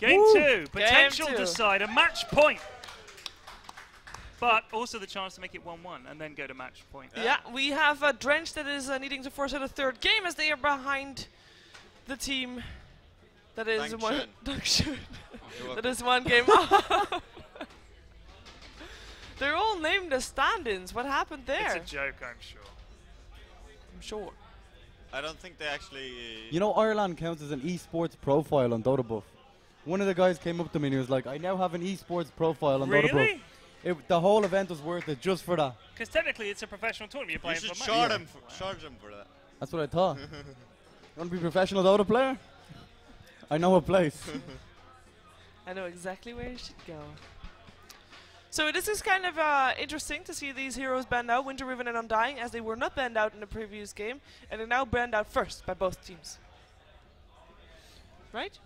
Game Woo. 2, potential Game 2. decider, match point. But also the chance to make it 1-1 and then go to match point. Yeah, we have Drench that is needing to force out a third game as they are behind the team that is one. Dank, schön. That is one game. They're all named as stand-ins. What happened there? It's a joke, I'm sure. I'm sure. I don't think they actually... You know, ireLAN counts as an esports profile on Dota Buff. One of the guys came up to me and he was like, I now have an esports profile on Dota Buff. The whole event was worth it just for that. Because technically it's a professional tournament. You're playing you should for money. charge them for that. That's what I thought. You want to be a professional Dota player? I know a place. I know exactly where you should go. So this is kind of interesting to see these heroes banned out, Winter Riven and Undying, as they were not banned out in the previous game, and they're now banned out first by both teams. Right?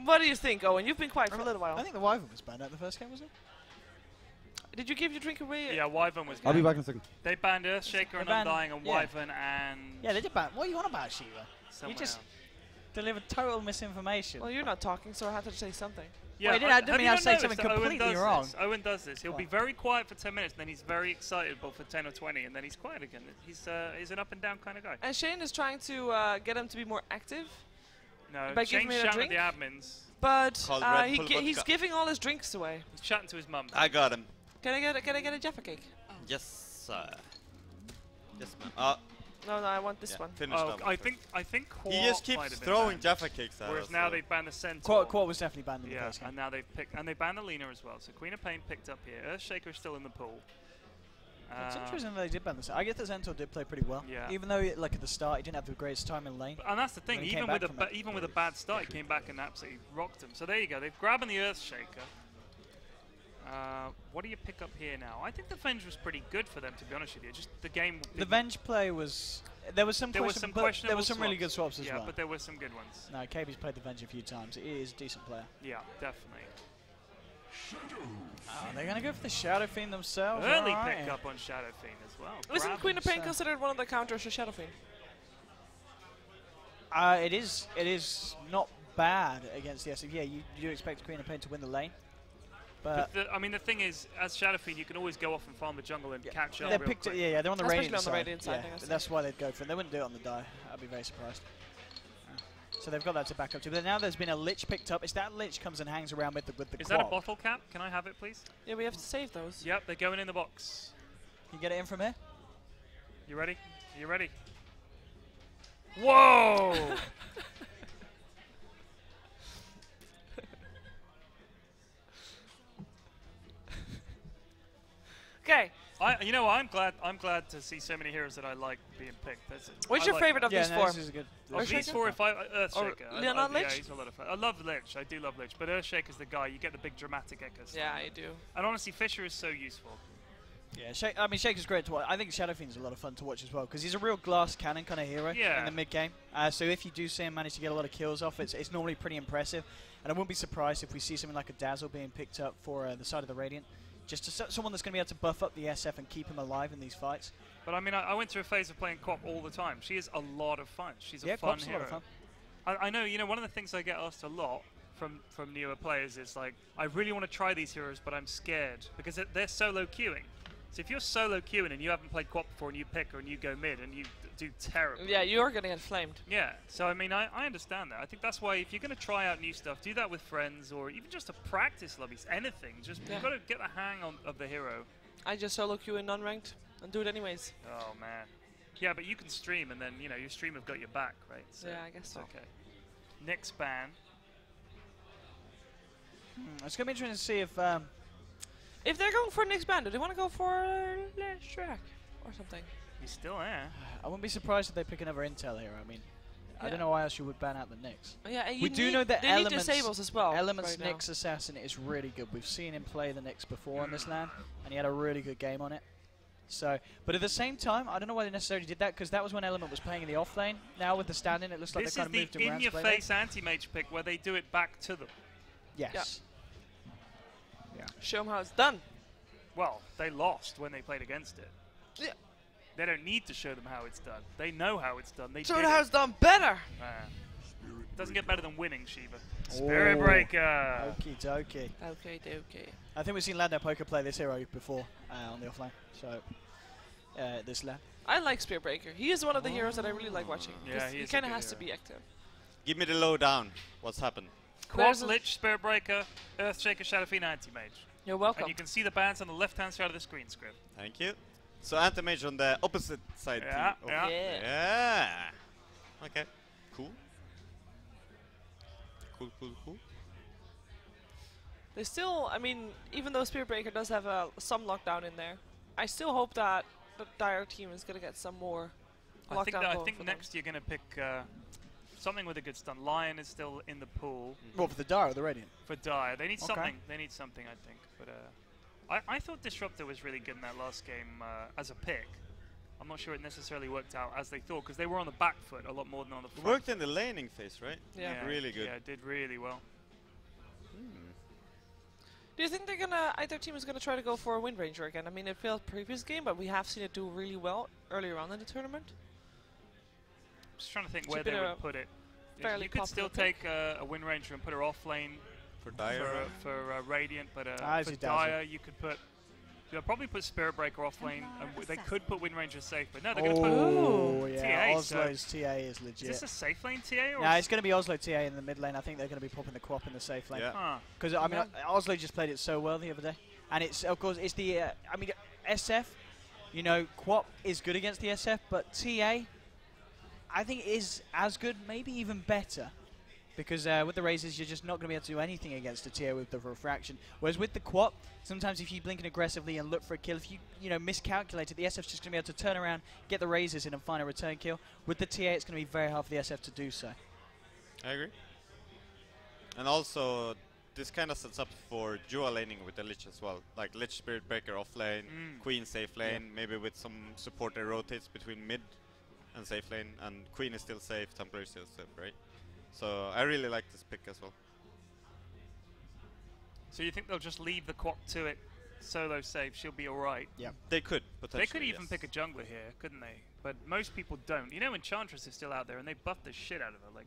What do you think, Owen? You've been quiet for a little while. I think the Wyvern was banned out the first game, wasn't it? Did you give your drink away? Yeah, Wyvern was I'll be banned. back in a second. They banned Earthshaker and Undying and Wyvern and... Yeah, they did ban. What are you on about, Shiva? someone You just else. delivered total misinformation. Well, you're not talking, so I had to say something. Yeah, Well, I didn't mean I'd say something that Owen completely does wrong. this? Owen does this. He'll be very quiet for 10 minutes, and then he's very excitable for 10 or 20, and then he's quiet again. He's an up and down kind of guy. And Shane is trying to get him to be more active. No, by giving Shane's me a shouting at drink. the admins. But Red Bull he's vodka. giving all his drinks away. He's chatting to his mum. I got him. Can I get a Jaffa cake? Yes, sir. Yes, ma'am. No, I want this one. Finish that one I first. think He Quart just might keeps have been throwing banned. Jaffa cakes at Whereas us. now so. they've banned the Centaur. Quart was definitely banned in the Yeah, first game. and now they've picked and they banned Alina as well. So Queen of Pain picked up here. Earthshaker is still in the pool. It's interesting that they did ban this. I guess the Centaur did play pretty well. Yeah. Even though, like at the start, he didn't have the greatest time in lane. And that's the thing. When he came Even with back from it. even with a bad start, he came back and absolutely rocked him. So there you go. They've grabbing the Earthshaker. What do you pick up here now? I think the Venge was pretty good for them, to be honest with you. Just the game. The Venge play was... There was some questionable really good swaps as well. Yeah, but there were some good ones. No, KB's played the Venge a few times. He is a decent player. Yeah, definitely. Oh, they're going to go for the Shadow Fiend themselves. Early right. pick up on Shadow Fiend as well. Isn't Grab Queen of him. Pain considered one of the counters to Shadow Fiend? It is not bad against the SF. Yeah, you do expect Queen of Pain to win the lane. But I mean, the thing is, as Shadow Fiend, you can always go off and farm the jungle and catch up. they're real picked. quick. Yeah, they're on the Especially radiant on the side. radiant side, Yeah, I guess. that's why they'd go for it. They wouldn't do it on the die. I'd be very surprised. So they've got that to back up to. But now there's been a Lich picked up. It's that Lich comes and hangs around with the Is that a quad. bottle cap? Can I have it, please? Yeah, we have to save those. Yep, they're going in the box. Can you get it in from here? You ready? You ready? Whoa! Okay. You know, I'm glad to see so many heroes that I like being picked. What's your favorite of these four? This is good. Of these four, if Earthshaker. Leonard Yeah, Lich? he's a lot of fun. I love Lich. I do love Lich, but Earthshaker's the guy. You get the big dramatic echoes. Yeah, I do. And honestly, Fisher is so useful. Yeah, I mean, Shaker's great to watch. I think Shadow Fiend's a lot of fun to watch as well because he's a real glass cannon kind of hero in the mid game. So if you do see him manage to get a lot of kills off, it's normally pretty impressive. And I wouldn't be surprised if we see something like a Dazzle being picked up for the side of the Radiant. Just someone that's going to be able to buff up the SF and keep him alive in these fights. But I mean, I went through a phase of playing Quap all the time. She is a lot of fun. She's a fun Quap's hero. a lot of fun. I know, you know, one of the things I get asked a lot from newer players is like, I really want to try these heroes, but I'm scared because they're solo queuing. So if you're solo queuing and you haven't played Quap before and you pick her and you go mid and you do terribly. Yeah, you're going to get flamed. Yeah, so I mean, I understand that. I think that's why if you're going to try out new stuff, do that with friends or even just to practice lobbies, anything. Just you've got to get the hang of the hero. I just solo queue in non-ranked and do it anyways. Oh, man. Yeah, but you can stream and then, you know, your stream have got your back, right? So Yeah, I guess so. Okay. Next ban. It's going to be interesting to see if they're going for next band, do they want to go for Shrek or something? He's still there. I wouldn't be surprised if they pick another Intel hero. I mean, I don't know why else you would ban out the Nyx. Yeah, and we do know that they need disables as well. Elements right Nyx Assassin is really good. We've seen him play the Nyx before on this LAN, and he had a really good game on it. So, but at the same time, I don't know why they necessarily did that because that was when Element was playing in the off lane. Now with the stand-in, it looks like This they kind of is moved the him around to play in-your-face anti-mage pick where they do it back to them. Yes. Yeah. Show them how it's done. Well, they lost when they played against it. Yeah. They don't need to show them how it's done. They know how it's done. They show did them how it's done better. Doesn't get better than winning, Shiva. Spirit Breaker. Okie dokie. Okay, okay. I think we've seen Lando Poker play this hero before on the offline. So this LAN. I like Spirit Breaker. He is one of the heroes that I really like watching. Yeah, he kind of has to be active. Give me the lowdown. What's happened? Quad, Lich, Spirit Breaker, Earthshaker, Shadow Fiend, Anti-Mage. You're welcome. And you can see the bands on the left-hand side of the screen, Script. Thank you. So Anti-Mage on the opposite side. Yeah, team. yeah. Yeah. Okay. Cool. Cool. They still, I mean, even though Spirit Breaker does have some lockdown in there, I still hope that the Dire team is going to get some more lockdown. I think next you're going to pick something with a good stun. Lion is still in the pool. What, for the Dire or the Radiant? For Dire. They need something. They need something, I think. But I thought Disruptor was really good in that last game as a pick. I'm not sure it necessarily worked out as they thought, because they were on the back foot a lot more than on the front. Worked in the laning phase, right? Yeah. Really good. Yeah, it did really well. Do you think either team is going to try to go for a Wind Ranger again? I mean, it failed previous game, but we have seen it do really well earlier on in the tournament. I'm just trying to think where they would put it. Fairly you could still take a Wind Ranger and put her off lane for Dire. For Radiant, but for Dazzle. Dire you could put... They'll probably put Spirit Breaker off lane, and they could put Wind Ranger safe, but no, they're going to put yeah, TA. Oslo's TA is legit. Is this a safe lane TA? Or Yeah, it's going to be Oslo TA in the mid lane. I think they're going to be popping the Quap in the safe lane. Yeah. Because I mean, Oslo just played it so well the other day, and it's of course it's the I mean SF. You know, Quap is good against the SF, but TA, I think is as good, maybe even better. Because with the Razors, you're just not going to be able to do anything against a TA with the refraction. Whereas with the Quap, sometimes if you blink in aggressively and look for a kill, if you miscalculate it, the SF's just going to be able to turn around, get the Razors in and find a return kill. With the TA, it's going to be very hard for the SF to do so. I agree. And also, this kind of sets up for dual laning with the Lich as well. Like Lich Spirit Breaker off lane, Queen safe lane, maybe with some support that rotates between mid and safe lane, and Queen is still safe, Templar is still safe, right? So I really like this pick as well. So you think they'll just leave the Quap to it solo safe, she'll be alright? Yeah. They could, potentially. They could even pick a jungler here, couldn't they? But most people don't. You know, Enchantress is still out there and they buff the shit out of her. Like,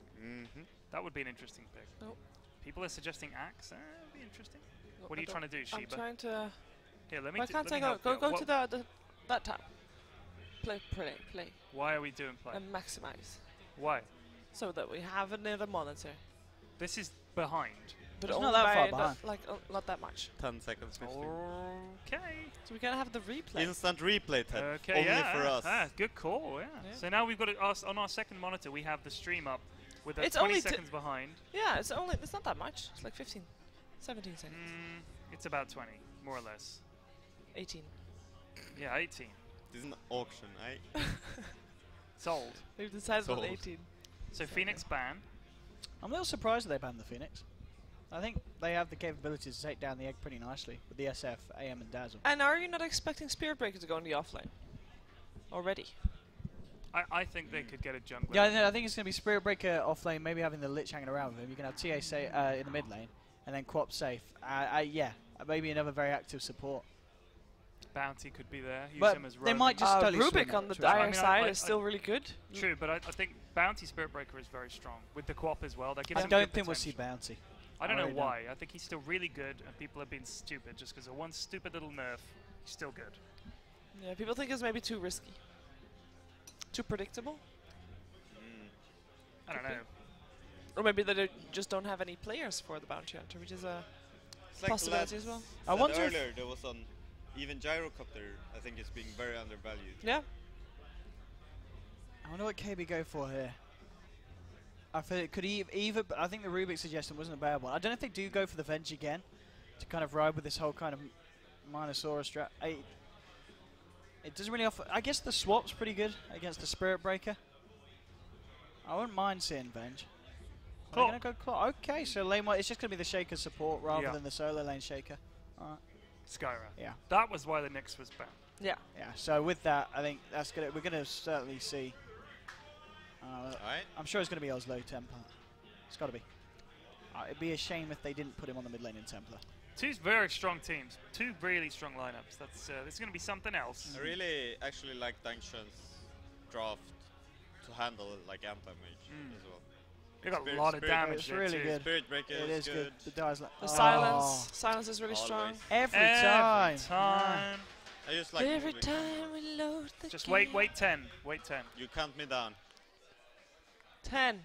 that would be an interesting pick. Nope. People are suggesting Axe. That'd be interesting. What are you trying to do, Sheba? I'm trying to... Here, let me Why can't I go to that tab? Play. Why are we doing play? And maximize. Why? So that we have another monitor. This is behind. But it's only not that far by behind. not that much. 10 seconds, 15. Okay. So we gotta have the replay. Instant replay, Ted. Okay, Only for us. Good call, yeah. So now we've got it on our second monitor, we have the stream up with It's 20 only seconds behind. Yeah, it's not that much. It's like 15, 17 seconds. It's about 20, more or less. 18. Yeah, 18. This is an auction, eh? Sold. We've decided on Sold. 18. So Phoenix ban. I'm a little surprised that they banned the Phoenix. I think they have the capabilities to take down the egg pretty nicely with the SF, AM, and Dazzle. And are you not expecting Spirit Breaker to go in the offlane already? I think they could get a jungler. Yeah, I think it's going to be Spirit Breaker off lane, maybe having the Lich hanging around with him. You can have TA in the mid lane, and then Quap safe. Yeah, maybe another very active support. Bounty could be there. Use But him as they roaming. might just totally swing Rubik it, on the to be honest. dire side is still really good. True, but I think Bounty Spirit Breaker is very strong with the Quap as well. That gives I him don't good think we'll see potential. Bounty. I don't know really why. I think he's still really good, and people have been stupid just because of one stupid little nerf. He's still good. Yeah, people think it's maybe too risky. Too predictable? I don't know. Or maybe they just don't have any players for the Bounty Hunter, which is a It's like possibility Lads as well. I said wonder if- earlier there was on even Gyrocopter, I think is being very undervalued. Yeah. I wonder what KB go for here. I feel it could either. I think the Rubik suggestion wasn't a bad one. I don't know if they do go for the Venge again to kind of ride with this whole kind of Minosaurus strat. It doesn't really offer. I guess the swap's pretty good against the Spirit Breaker. I wouldn't mind seeing Venge. Are they gonna go Claw? Okay, so lane one. It's just gonna be the Shaker support rather than the solo lane Shaker. Alright. Skyra. Yeah. That was why the Nyx was banned. Yeah. Yeah. So with that, I think that's gonna. We're gonna certainly see. Alright. I'm sure it's gonna be Oslo Templar. It's gotta be. It'd be a shame if they didn't put him on the mid lane in Templar. Two very strong teams. Two really strong lineups. That's this is going to be something else. I really actually like Dank's draft to handle like anti-mage as well. They got a lot of damage. It's really good. Spirit Breaker It is good. The dies like The silence is really strong. Every time. I just like Every time we load the Just game. wait 10. Wait 10. You count me down. 10,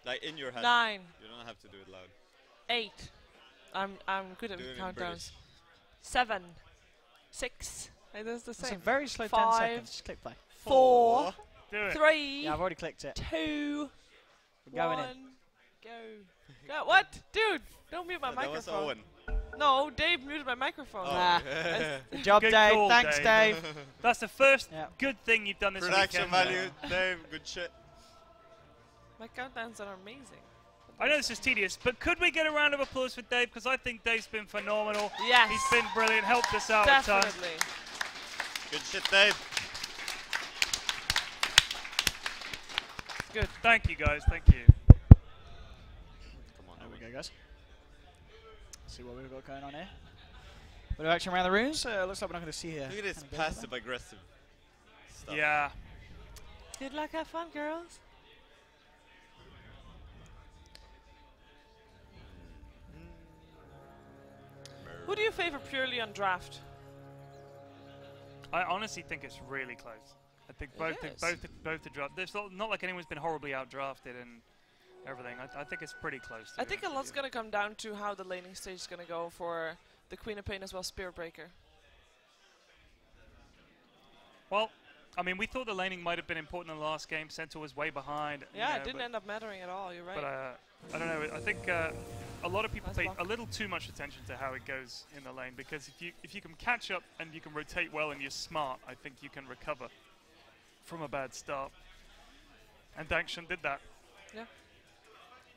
Like in your head. 9, You don't have to do it loud. 8. I'm good at Do it in countdowns. British. 7, 6. It is the It's a same. very slow 10 5, seconds. Just click play. 4, Do it. 3, Yeah, I've already clicked it. 2, We're going 1. in. Go. What? Dude, don't mute my That was microphone. Owen. No, Dave muted my microphone. Oh. Nah. Good job, Good Dave. call, Thanks, Dave. That's the first Yeah. good thing you've done this Production weekend. value, Dave, good shit. My countdowns are amazing. I know this is tedious, but could we get a round of applause for Dave? Because I think Dave's been phenomenal. Yes. He's been brilliant, helped us out a ton. Definitely. Good shit, Dave. Good. Thank you, guys. Thank you. Come on, There we Owen. go, guys. See what we've got going on here. Bit of action around the rooms. Looks like we're not going to see here. Look at this any gameplay. passive aggressive stuff. Yeah. Good luck, have fun, girls. Who do you favor purely on draft? I honestly think it's really close. I think both the draft. There's not like anyone's been horribly outdrafted and everything. I think it's pretty close. I think a lot's going to come down to how the laning stage is going to go for the Queen of Pain as well, Spirit Breaker. Well, I mean, we thought the laning might have been important in the last game. Centaur was way behind. Yeah, you know, it didn't end up mattering at all. You're right. But I don't know. I think a lot of people Nice pay block. a little too much attention to how it goes in the lane, because if you can catch up and you can rotate well and you're smart, I think you can recover from a bad start. And Dankshan did that. Yeah.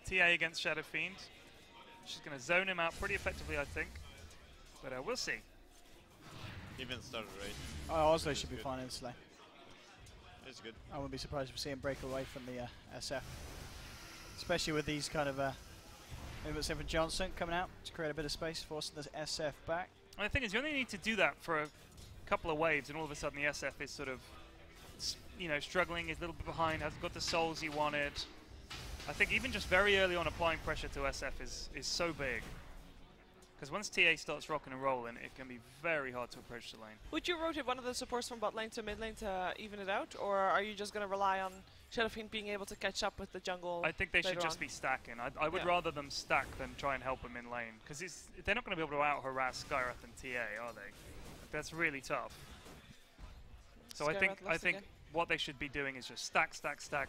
TA against Shadow Fiend. She's going to zone him out pretty effectively, I think. But we'll see. Even started right. Oh, Oslo should be fine in this lane. It's good. I wouldn't be surprised if we see him break away from the SF. Especially with these kind of movements in from Johnson coming out to create a bit of space, forcing the SF back. And the thing is, you only need to do that for a couple of waves, and all of a sudden the SF is sort of, struggling, is a little bit behind, hasn't got the souls he wanted. I think even just very early on applying pressure to SF is so big. Because once TA starts rocking and rolling, it can be very hard to approach the lane. Would you rotate one of the supports from bot lane to mid lane to even it out? Or are you just going to rely on Shadow Fiend being able to catch up with the jungle? I think they should later just on? be stacking. I would rather them stack than try and help them in lane. Because they're not going to be able to out-harass Skyrath and TA, are they? That's really tough. So I Skyrath think again. what they should be doing is just stack,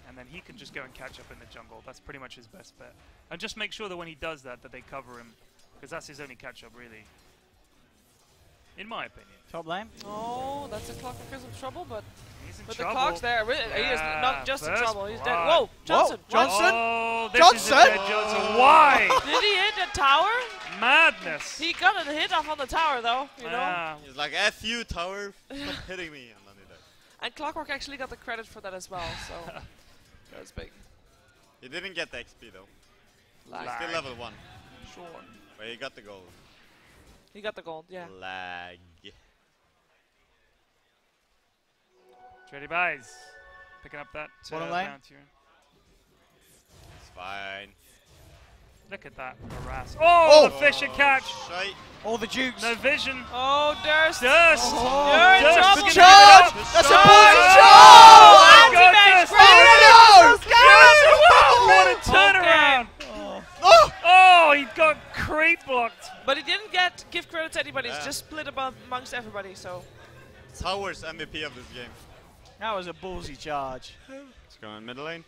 and then he can just go and catch up in the jungle. That's pretty much his best bet. And just make sure that when he does that they cover him. Because that's his only catch-up, really. In my opinion. Top lane. Oh, that's a Clockwork is in trouble, but He's in with the trouble. clock's there, he is not just in first trouble. He's dead. blood. Whoa, Johnson! Whoa, Johnson? Oh, this Johnson? is a dead Johnson. Why? Did he hit the tower? Madness. He got a hit off on the tower, though. You know. Ah. He's like, F you, tower. Stop hitting me. And then he died. And Clockwork actually got the credit for that as well. So that was big. He didn't get the XP though. Lag. He's still level 1. Sure. But he got the gold. He got the gold. Yeah. Lag. Ready, buys. Picking up that Bottom lane. bounty. It's fine. Look at that harass. Oh, the fish and catch. Shite. All the dukes. No vision. Oh, Durst! Dust. Oh. You're in Dust trouble. is Charge! gonna get it up. That's a Oh, ballsy oh, charge! my Anti-mage, goodness. Bring it What a turnaround. Oh! Oh, he got creep blocked. But he didn't get gift credit to anybody. It's just split amongst everybody. So Tower's MVP of this game. That was a ballsy charge. Let's go in middle lane.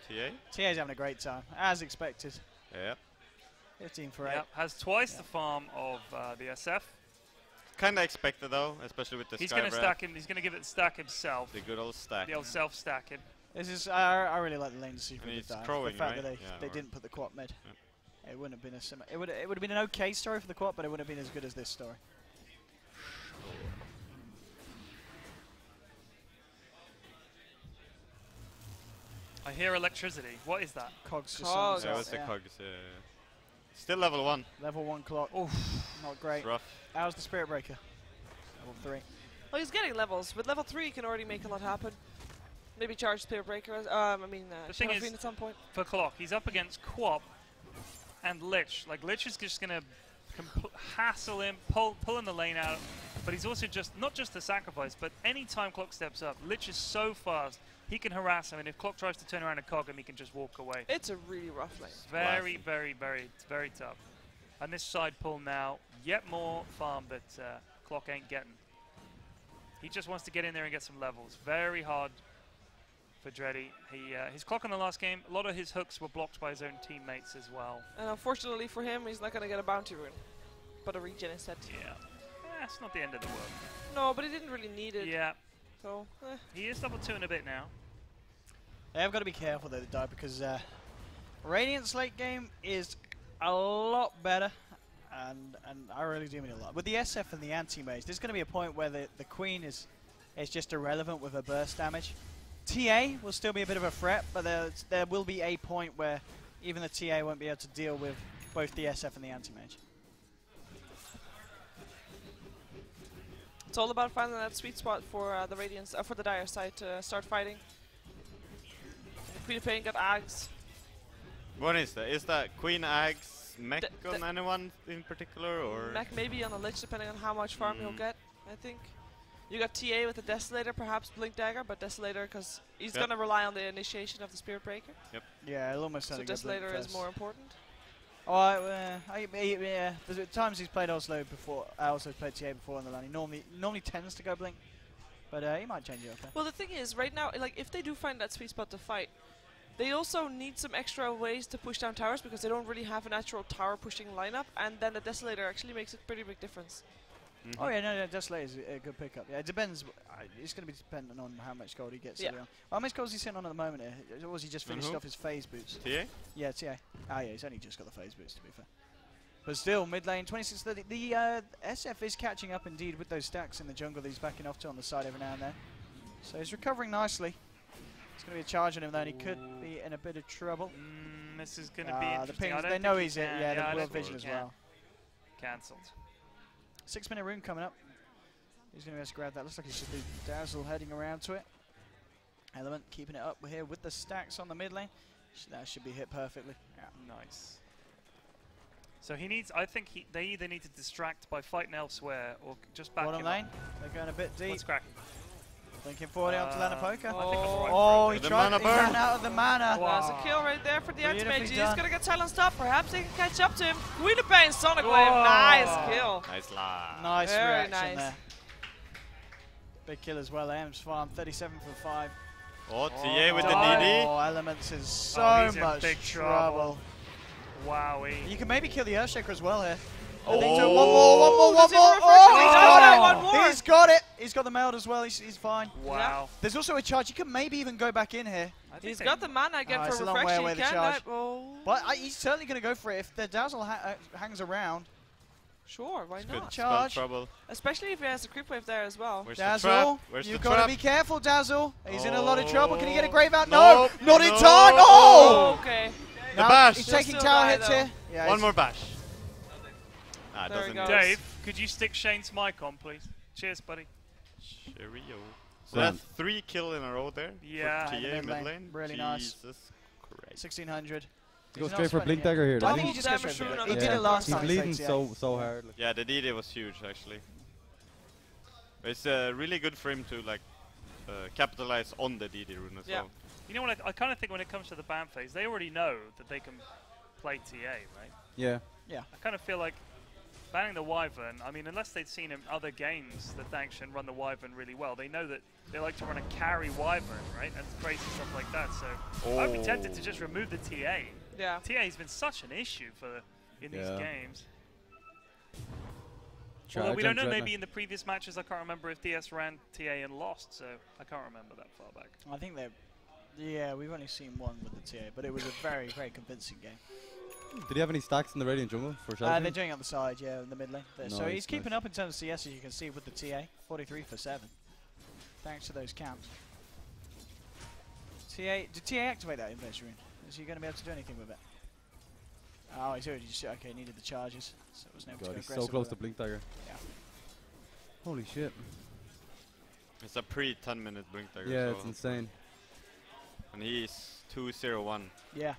TA. TA's having a great time, as expected. Yeah. 15 for 8. Yep, has twice the farm of the SF. Kinda expected though, especially with the He's going to Skywrath. stack him. He's going to give it stack himself. The good old stack. The old self-stacking. This is I really like the lane decision And with he's the dive. crowing, The fact right? that they Yeah, didn't put the quad mid. It wouldn't have been it would have been an okay story for the quad, but it wouldn't have been as good as this story. I hear electricity. What is that? Cogs just Cogs. on Yeah, the what's the yeah. cogs? Still level 1. Level 1 clock. Oof. Not great. It's rough. How's the Spirit Breaker? Level 3. well, he's getting levels. With level 3, he can already make a lot happen. Maybe charge Spirit Breaker. I mean, the thing is, at some point. For Clock, he's up against Quap and Lich. Like, Lich is just going to hassle him, pulling the lane out. But he's also not just a sacrifice, but any time Clock steps up, Lich is so fast, he can harass him. And if Clock tries to turn around and cog him, he can just walk away. It's a really rough lane. Very, very, it's very tough. And this side pull now, yet more farm that Clock ain't getting. He just wants to get in there and get some levels. Very hard for Dreddy. His Clock in the last game, a lot of his hooks were blocked by his own teammates as well. And unfortunately for him, he's not going to get a bounty rune, but a regen instead. Yeah. That's not the end of the world. No, but he didn't really need it. Yeah. So, he is level 2 in a bit now. They've got to be careful though, though because Radiant's late game is a lot better. And I really do mean a lot. With the SF and the anti-mage, there's going to be a point where the Queen is just irrelevant with her burst damage. TA will still be a bit of a threat, but there will be a point where even the TA won't be able to deal with both the SF and the anti-mage. It's all about finding that sweet spot for the Radiance, for the Dire side to start fighting. Queen of Pain got Ags. What is that? Is that Queen Ags mech on anyone in particular, or mech maybe on a Lich, depending on how much farm he'll get. I think you got TA with the Desolator, perhaps Blink Dagger, but Desolator because he's gonna rely on the initiation of the Spirit Breaker. Yep. Yeah, it'll almost. So Desolator is more important. Oh, yeah. There's times he's played Oslo before. I also played TA before on the LAN. He normally tends to go Blink, but he might change it up there. Well, the thing is, right now, like if they do find that sweet spot to fight, they also need some extra ways to push down towers because they don't really have a natural tower pushing lineup, and then the Desolator actually makes a pretty big difference. Oh yeah, no, Desolator is a good pickup. Yeah, it depends. It's going to be dependent on how much gold he gets. Yeah. How much gold is he sitting on at the moment? Or was he just finished off his phase boots? TA? Yeah, TA. Ah, yeah, he's only just got the phase boots, to be fair. But still, mid lane, 26-30. The SF is catching up indeed with those stacks in the jungle that he's backing off to on the side every now and then. So he's recovering nicely. It's going to be a charge on him, though, and he could be in a bit of trouble. This is going to be interesting. The pings, they know he's in. Yeah, the world vision as well. Cancelled. 6-minute rune coming up. He's going to be able to grab that. Looks like he should be Dazzle heading around to it. Element keeping it up here with the stacks on the mid lane. That should be hit perfectly. Yeah. Nice. So he needs, I think they either need to distract by fighting elsewhere or just back Bottom him lane. up. They're going a bit deep. What's cracking? Linking forward out to Lana Poker. He tried. He ran out of the mana. Wow. That's a kill right there for the anti-mage. He's done. going to get silenced up. Perhaps they can catch up to him. Queen of Pain, Sonic Wave. Nice kill. Nice la. Nice Very reaction nice. there. Big kill as well. Ames farm 37 for 5. Oh, TA with the DD. Oh, Elements is so he's in much big trouble. Wowie. You can maybe kill the Earthshaker as well here. Oh. One more. Does he Oh, refresh? One more. he's got it. He's got the meld as well. He's fine. Wow. There's also a charge. You can maybe even go back in here. He's got the mana again it's for a long way refresh. away, He the can charge. oh. But he's certainly going to go for it. If the Dazzle hangs around, Sure, why Good not? Charge. spell trouble. Especially if he has a creep wave there as well. Where's the trap? Dazzle, Where's you've the got to trap? be careful, Dazzle. He's in a lot of Oh. trouble. Can he get a grave out? No, Nope. not in No. time. Oh! Okay. The Now bash. He's He'll taking still tower die, hits though. here. Yeah, One he's- more bash. Ah, There he doesn't goes. need it. Dave, could you stick Shane's mic on, please? Cheers, buddy. Cheerio. So Grand. that's 3 kill in a row there. Yeah. For TA Mid mid lane. lane. Really nice. Jesus Christ. 1600. Go He's straight not for Blink spending Dagger here. I doesn't think he? he just goes Damage straight for rune it. on He the did it top. last He's time. bleeding yeah. so hard. Like. Yeah, the DD was huge actually. It's really good for him to like capitalize on the DD rune as Yeah. well. You know what? I kind of think when it comes to the ban phase, they already know that they can play TA, right? Yeah. I kind of feel like banning the Wyvern, I mean, unless they'd seen in other games that dank schön run the Wyvern really well, they know that they like to run a carry Wyvern, right? And crazy stuff like that. So I'd be tempted to just remove the TA. Yeah. TA has been such an issue in these Yeah. games. Charge Although we on don't know, Dreadnought. maybe in the previous matches, I can't remember if DS ran TA and lost, so I can't remember that far back. I think they're. Yeah, we've only seen one with the TA, but it was a very, very convincing game. Did he have any stacks in the Radiant jungle for They're Shadow? doing it on the side, yeah, in the mid lane. So Nice, he's keeping nice. up in terms of CS, as you can see, with the TA. 43 for 7. Thanks to those camps. TA, did TA activate that inverse rune? Is he going to be able to do anything with it? Oh, he's already just, okay, needed the charges. So it was never God, too he's aggressive. so close to with it. Blink Dagger. Yeah. Holy shit. It's a pre 10-minute blink dagger. Yeah, so it's insane. And he's 2-0-1. Yeah.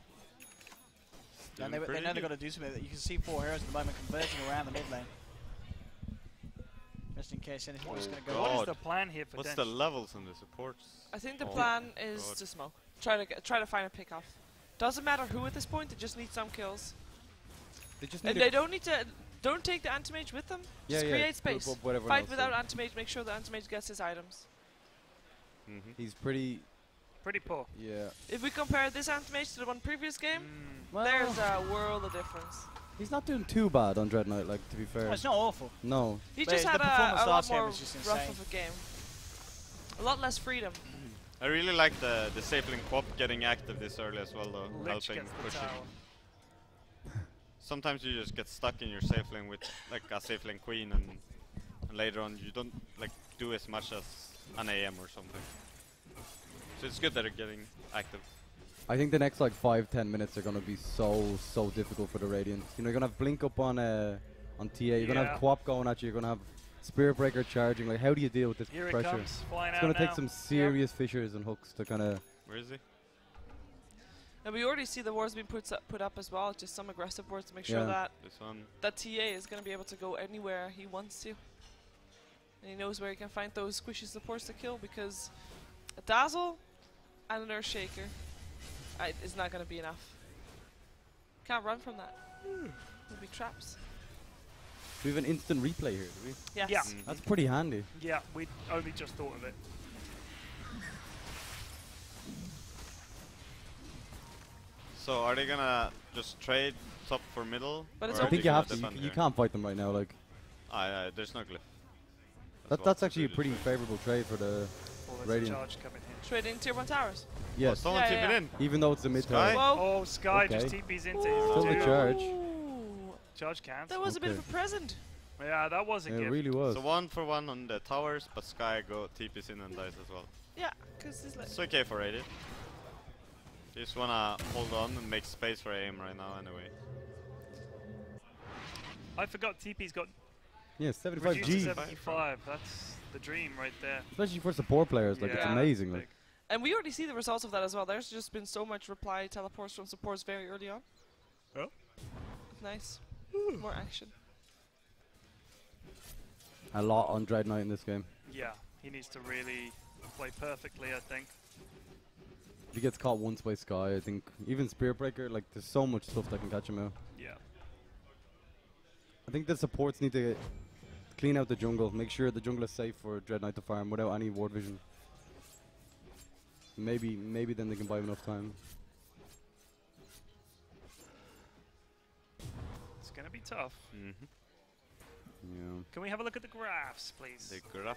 And they know they've got to do something. You can see 4 heroes at the moment converging around the mid lane. Just in case anything was going to go What on. is the plan here for What's Dench? the levels on the supports? I think the plan is to smoke. Try to find a pick off. Doesn't matter who at this point. They just need some kills. They just And they don't need to. Don't take the anti-mage with them. Just create space. Fight without anti-mage. Make sure the anti-mage gets his items. He's pretty poor. Yeah. If we compare this anti-mage to the one previous game, Well, there's a world of difference. he's not doing too bad on Dread Knight, like, to be fair. Oh, it's not awful. No. He But just the had performance a lot last game more was just rough insane. of a game. A lot less freedom. I really like the safe lane Quap getting active this early as well, though, Lich helping gets the pushing. tower. Sometimes you just get stuck in your safe lane with like a safe lane queen, and later on you don't like do as much as an AM or something. So it's good that they're getting active. I think the next like 5-10 minutes are gonna be so difficult for the Radiant. You know, you're gonna have Blink up on TA. You're gonna have Quap going at you. You're gonna have Spirit Breaker charging. Like, how do you deal with this Here pressure? it comes, flying It's out gonna now. take some serious fishers and hooks to kind of. Where is he? And we already see the wards being put up as well. Just some aggressive wards to make sure that This one. that TA is going to be able to go anywhere he wants to. And he knows where he can find those squishy supports to kill, because a Dazzle and an Earth Shaker is not going to be enough. Can't run from that. There'll be traps. We have an instant replay here, do we? Yes. Yeah. That's pretty handy. Yeah, we only just thought of it. So are they gonna just trade top for middle? But it's or I are think they you gonna have to. defend You here? can't fight them right now. Like, there's no glyph. that's actually a pretty favorable trade for the Oh, there's Radiant. a charge coming in. Trading tier 1 towers. Yes. Someone tip it in. Even though it's a mid Sky? tower. Whoa. Oh, Sky Okay. just TP's into Still him. the charge. Ooh. Charge cancel. That was a bit Okay. of a present. Yeah, that was a It gift. really was. So 1-for-1 on the towers, but Sky TP's in and dies as well. Yeah, because he's like. It's okay for Radiant. Just wanna hold on and make space for aim right now anyway. I forgot TP's got Yeah, reduced to 75G. 75. That's the dream right there. Especially for support players, like, it's Yeah, amazing. big. Like, And we already see the results of that as well. There's just been so much reply teleports from supports very early on. Oh. Nice. More action. a lot on Dread Knight in this game. Yeah, he needs to really play perfectly, I think. If he gets caught once by Sky, I think even Spirit Breaker, like, there's so much stuff that can catch him out. Yeah. I think the supports need to clean out the jungle, make sure the jungle is safe for Dread Knight to farm without any ward vision. Maybe then they can buy him enough time. It's going to be tough. Yeah. Can we have a look at the graphs, please? The graphe.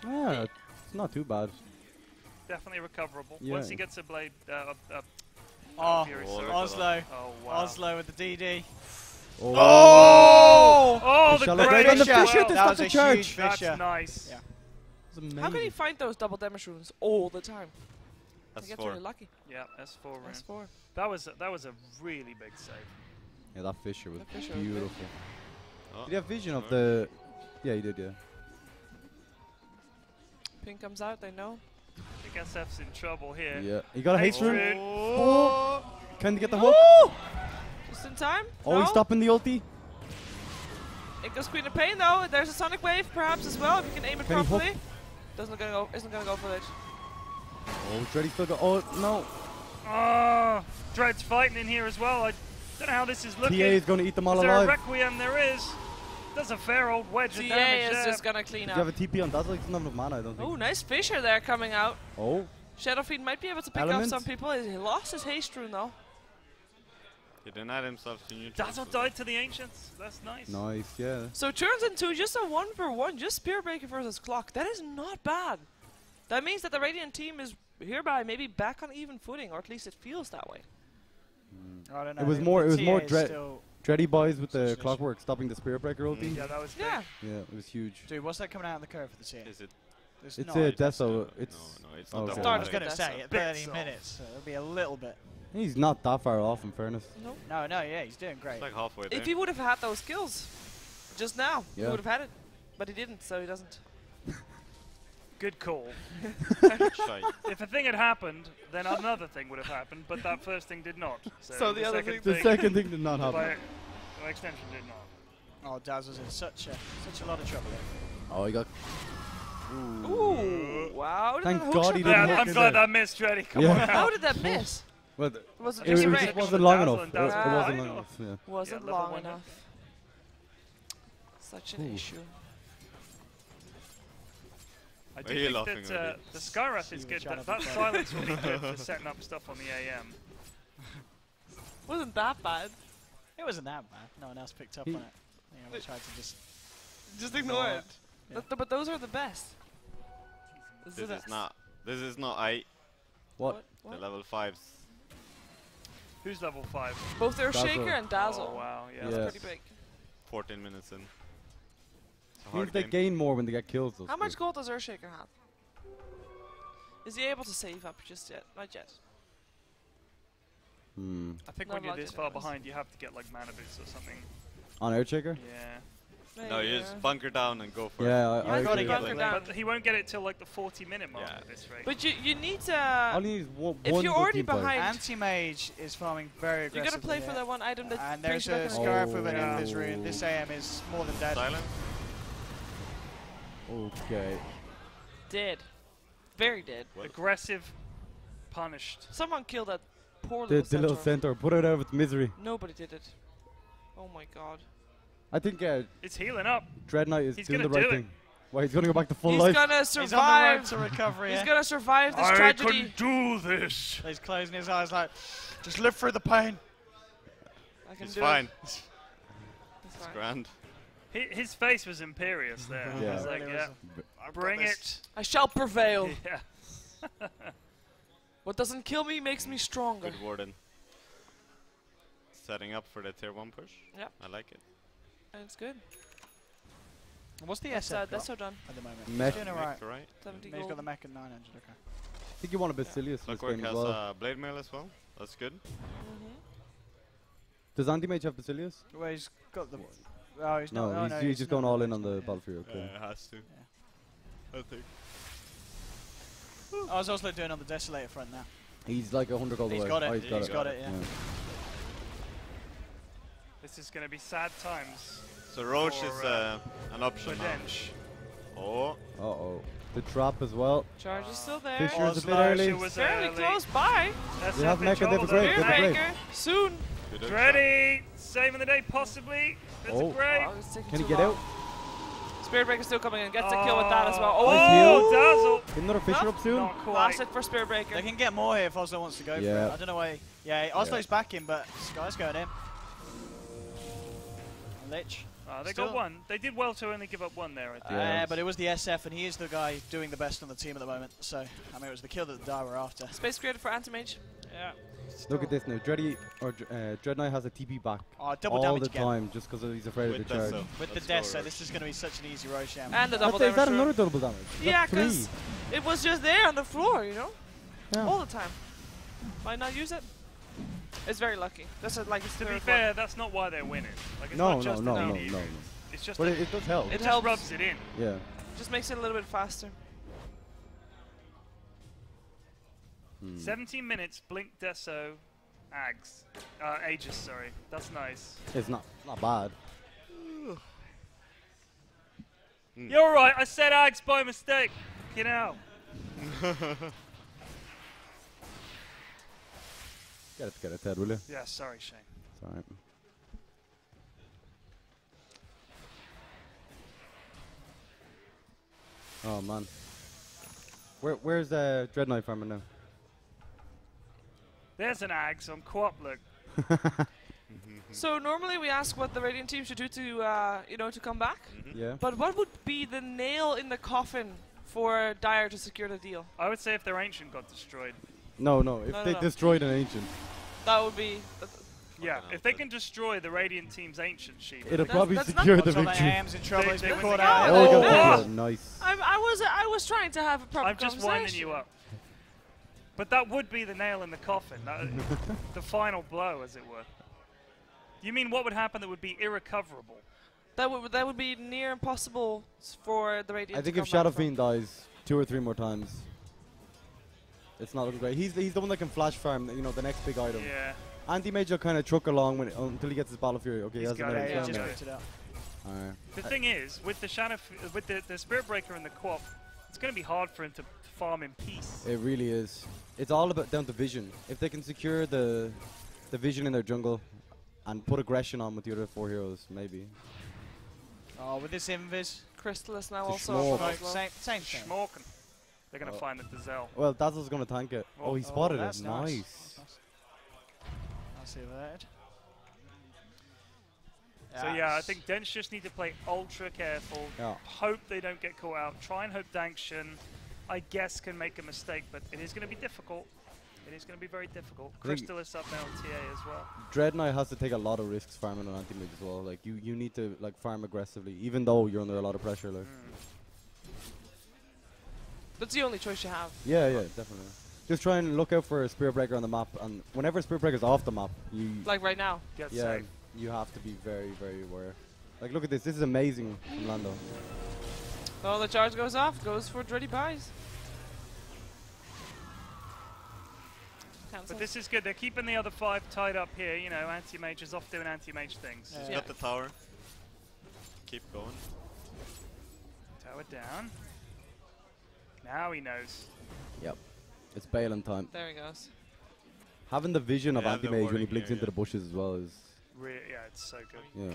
Yeah, it's not too bad. Definitely recoverable. Yeah. Once he gets a blade, Oh, Fury Oh, Sword. look at Oslo. Oh, wow. Oslo with the DD. Oh, the Shall great I grab on the shot. Fisher to That stop was the a charge? huge That's Fisher. nice. Yeah. It's amazing. How can he find those double damage runes all the time? That's He gets 4. really lucky. Yeah, S4 rune. S4. That was a really big save. Yeah, that Fisher was That Fisher was beautiful. Oh. Did you have vision of the... Yeah, he did, yeah. Pink comes out, they know. I think SF's in trouble here. Yeah. He got a haste rune. rune. Oh. Can he get the hook? Just in time? Oh, no? he's stopping the ulti. It goes Queen of Pain though. There's a Sonic Wave perhaps as well if you can aim it Can he hook? properly. Isn't gonna go for it. Oh, Dreddy still got... Oh, no. Oh, Dread's fighting in here as well. I don't know how this is looking. TA is going to eat them all Is there a alive. Requiem? There is. Does a fair old wedge of TA damage is there. just gonna clean Did you up. have a TP on Dazzle? He doesn't have enough mana, I don't think. Oh, nice Fisher there coming out. Oh. Shadowfiend might be able to pick Element. up some people. He lost his haste rune though. He denied himself to neutral. Dazzle died to the Ancients. That's nice. Nice, yeah. So it turns into just a 1-for-1, just Spear Breaker versus Clock. That is not bad. That means that the Radiant team is hereby maybe back on even footing, or at least it feels that way. I don't know. It was the more TA is Dread. still- Dreddy boys with the Situation. clockwork stopping the Spirit Breaker ulti. Yeah, that was big. Yeah. Yeah, it was huge. Dude, what's that coming out on the curve for the TA? Is it? There's It's no a idea. Deso. It's No, it's Oh, not okay. that I one. was going to Deso. say, at Bits 30 off. minutes, so it'll be a little bit. He's not that far off, in fairness. Nope. No, yeah, he's doing great. It's like halfway there. If he would have had those skills just now, he Yeah. would have had it. But he didn't, so he doesn't. Good call. Shite. If a thing had happened, then another thing would have happened, but that first thing did not. So the other thing- The second thing did not happen. By extension did not. Oh, Daz was in such a lot of trouble there. Oh, he got. Ooh, wow. Did Thank that hook God shot he go didn't Yeah, in? hook I'm glad there. that missed, Reddy. Come Yeah. on. How did that miss? Well, Was it it just a just range? wasn't long Dazzle enough. and It dazzle. wasn't I long know. enough. Yeah. Wasn't level long one. enough. Such an Ooh. issue. I Why do are you think laughing that already? the Skywrath is See good. what That Shadow silence will be good for setting up stuff on the AM. Wasn't that bad. It wasn't that bad. No one else picked up on it. You know, we tried to just. Just ignore it. Yeah. But those are the best. This is not I. What? The level 5s. Who's level 5? Both Dazzle. Earthshaker and Dazzle. Oh, wow. Yeah. Yeah. That's pretty big. 14 minutes in. It's a Means hard they game. gain more when they get kills. Though, How much still. gold does Earthshaker have? Is he able to save up just yet? Not yet. Hmm. I think Not when you're like this it far was. behind, you have to get like mana boots or something. On Earthshaker? Yeah. No, you just bunker down and go for it. Yeah, I Might agree. be bunker down. But he won't get it till like the 40-minute mark Yeah. at this rate. But you need All to. you need is one If one you're good already team player. behind- Anti-mage is farming very You aggressively. gotta play for here. that one item that And brings there's you a back in Scarab with an Yeah. Endless Rune. This AM is more than dead. Silent? Okay. Dead. Very dead. Aggressive, punished. Someone killed that poor The little little centaur. centaur. Put it out of its misery. Nobody did it. Oh my god. I think It's healing up. Dread Knight is He's doing the gonna right do it. thing. Well, he's gonna go back to full He's life. gonna He's on the road survive. to recovery. He's yeah. gonna survive this tragedy. do this. He's closing his eyes like, just live through the pain. I can He's do fine. it. It's It's fine. grand. His face was imperious there. Yeah. He was like, Really yeah, I've got bring this. it. I shall prevail. Yeah. What doesn't kill me makes me stronger. Good Warden. Setting up for the tier 1 push. Yep. I like it. And it's good. What's the That's, SF that's got so done. at the moment? Mech. He's doing alright. Mech, right? 70 He's got gold. the mech at 900, okay. I think you want a Basilius in this Clockwork game as has well. Blade Mail as well. That's good. Mhm. Does Anti-Mage have Basilius? Well, he's got the... Oh, he's No, not. he's just going not- all in he's on not, the yeah. battlefield. Okay. it has to. I think. I was also doing on the Desolator front now. He's like 100 gold He's away. got it. Oh, He's got it, yeah. This is going to be sad times So Roach For, is an for option now. Dench. Oh, Uh-oh. The trap as well. Charge is still there. Fisher's a bit Oslo, early. She was Fairly early. close by. That's They have up in Mech and they have a trouble great- though. they have a great. Spearmaker. Soon. good hook Ready, saving the day possibly. That's Oh. a great. Oh, it's taking Can he too get long. out? Spearbreaker's still coming in. Gets a kill with that as well. Oh, Oh, Dazzle. Get another Fisher up soon? Not quite. last hit for They Spearbreaker. can get more here if Oslo wants to go for Yeah. it. I don't know why. Yeah, Oslo's back in, but Sky's going in. Lich. They Still. got one. They did well to only give up one there, I think. Yeah. But it was the SF, and he is the guy doing the best on the team at the moment. So, I mean, it was the kill that the Die were after. Space created for Anti-Mage. Yeah. Look at this now. Dread Knight has a TP back Oh, double all damage the again. time just because he's afraid with of the charge. Deso. With the Let's death, go, so Roach. this is going to be such an easy Roshan. And the double Is that damage. another double damage? Yeah, That's three. because it was just there on the floor, you know? Yeah. All the time. Might not use it. It's very lucky. That's like it's To be third fair, one. that's not why they're winning. Like, it's No, not just no, the no, DD no. route. It's just But that it does help. it It just helps. rubs it in. Yeah. Just makes it a little bit faster. 17 minutes, Blink, Deso, Ags. Aegis, sorry. That's nice. It's not bad. You're right, I said Ags by mistake. You know. Get it together, Ted, will you? Yeah, sorry, Shane. It's alright. Oh man. Where's Dread Knight farming now? There's an Ags on co-op, look. So normally we ask what the Radiant team should do to, you know, to come back. Yeah. But what would be the nail in the coffin for Dire to secure the deal? I would say if their Ancient got destroyed. No. If No, they no. destroyed an ancient, That would be. Yeah, hell, if they but- can destroy the Radiant team's Ancient Sheep. it'll That's- probably that's not- secure the Oslo victory. AM's in trouble. He's They been win caught the out. game. Oh, we got Oh. the kill. Nice. I was trying to have a proper I'm just winding you up. But that would be the nail in the coffin. The final blow, as it were. You mean what would happen that would be irrecoverable? That would be near impossible for the Radiant. I think to if come Shadow back from. Fiend dies, 2 or 3 more times. It's not looking great. He's the one that can flash farm, you know, the next big item. Yeah. Anti-Mage will kind of truck along until he gets his Battle Fury. Okay, he has got another it, Yeah, turn just there. picked it up. Alright. The thing is, with the Spirit Breaker and the Quap, it's going to be hard for him to farm in peace. It really is. It's all about down to vision. If they can secure the vision in their jungle and put aggression on with the other 4 heroes, maybe. Oh, with this invis. Crystallis now It's a also. schmork. up as well. Same thing. Schmorken. They're going to find the Dazelle. Well, Dazzle's going to tank it. Oh, he spotted that's it. nice. Nice. I'll see that. So yeah, I think Dench just need to play ultra careful. Yeah. Hope they don't get caught out. Try and hope Dankshin, I guess, can make a mistake, but it is going to be difficult. It is going to be very difficult. I think Crystallis up now on TA as well. Dread Knight has to take a lot of risks farming on anti-mage as well. Like you need to like farm aggressively, even though you're under a lot of pressure. Like. That's the only choice you have. Yeah, definitely. Just try and look out for a Spirit Breaker on the map, and whenever a Spirit Breaker's off the map, you Like right now. Get yeah, safe. you have to be very, very aware. Like look at this. This is amazing from Lando. Oh, the charge goes off. Goes for Dready buys. But this is good. They're keeping the other 5 tied up here. You know, anti-mage is off doing anti-mage things. He's Yeah. got the tower. Keep going. Tower down. Now he knows. Yep. It's Balin time. There he goes. Having the vision of Yeah, the anti-mage when he warning blinks here, into the bushes as well is Yeah, it's so good. yeah.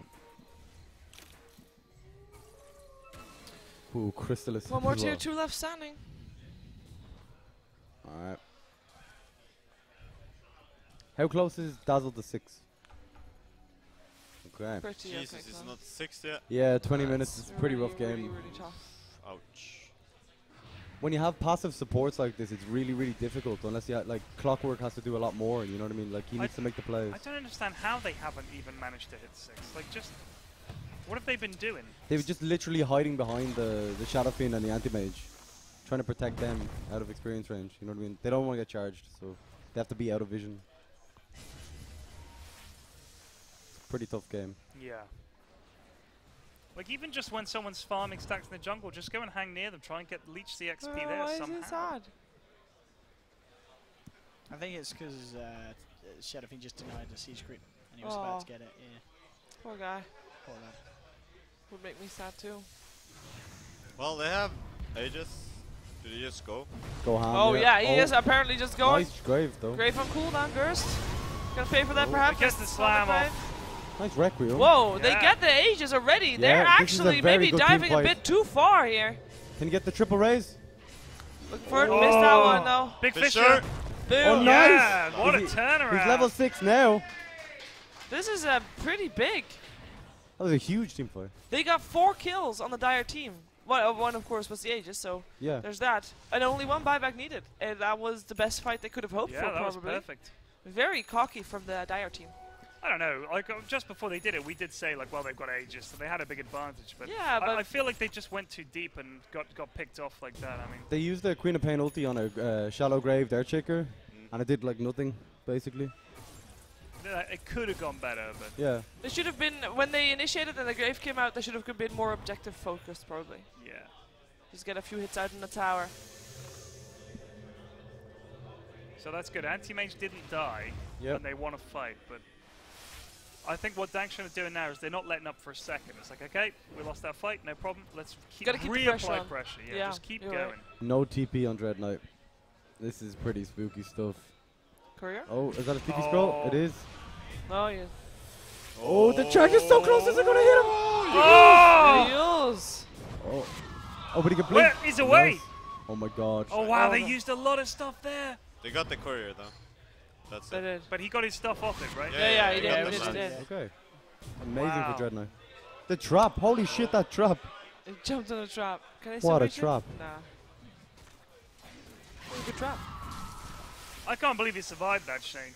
Ooh, Crystallis. One more as tier well. 2 left standing. Alright. How close is Dazzle to 6? Okay. Pretty Jesus, okay, it's close. not 6 yet. Yeah, 20 minutes is a pretty Really, rough game. Really, really tough. Ouch. When you have passive supports like this, it's really, really difficult unless you like Clockwork has to do a lot more, you know what I mean? Like he needs to make the plays. I don't understand how they haven't even managed to hit 6. Like, just what have they been doing? They were just literally hiding behind the Shadow Fiend and the Anti-Mage, trying to protect them out of experience range, you know what I mean? They don't want to get charged, so they have to be out of vision. It's a pretty tough game. Yeah. Like, even just when someone's farming stacks in the jungle, just go and hang near them. Try and leech the XP there Why somehow. is it sad? I think it's because Shadowfiend just denied the siege group and he was about to get it. Yeah. Poor guy. Poor lad. Would make me sad too. Well, they have Aegis. Did he just go? Go ham. Oh yeah, he is apparently just going. Nice Grave though. Grave on cooldown, Durst. Gonna pay for that Oh. perhaps. He gets the slam off. Nice Requiem. Whoa, they Yeah. get the ages already. Yeah, They're this is a actually very maybe good team diving a fight. bit too far here. Can you get the triple raise? Looking for it, missed that one though. Big Fisher. Fisher. Boom. Oh, Yeah, nice. what a He's turnaround. level 6 now. This is pretty big. That was a huge team fight. They got 4 kills on the Dire team. Well, one of course was the Aegis, so Yeah. there's that. And only 1 buyback needed. And that was the best fight they could have hoped Yeah, for, that was probably. perfect. Very cocky from the Dire team. I don't know. Like just before they did it, we did say like, well, they've got Aegis, so they had a big advantage. But Yeah, but I feel like they just went too deep and got picked off like that. I mean, They used the Queen of Pain ulti on a Shallow Grave Dart Shaker, and it did like nothing, basically. it could have gone better, but Yeah. They should have been, when they initiated and the Grave came out, they should have been more objective focused, probably. yeah. Just get a few hits out in the tower. So that's good. Anti-Mage didn't die, Yep. and they won a fight, but I think what Dankshin are doing now is they're not letting up for a second. It's like, okay, we lost that fight, no problem. Let's Gotta keep the pressure reapply on. pressure. Yeah, Yeah, just keep you're going. right. No TP on Dread Knight. This is pretty spooky stuff. Courier? Oh, is that a TP scroll? It is. Oh, yeah. Oh, the charge is so close. Is it going to hit him? Oh! Yes. Oh. Oh, but he can blink. Where? He's away! Nice. Oh my god. Oh wow, Oh, they no. used a lot of stuff there. They got the courier though. That's They it. did. But he got his stuff off it, right? Yeah, he they did, got he the did, he shot. did. Okay. Amazing Wow. for Dread Knight. The trap. Holy shit, that trap. He jumped in a trap. Can I What a still reach it? trap. Nah. It was a good trap. I can't believe he survived that, Shane.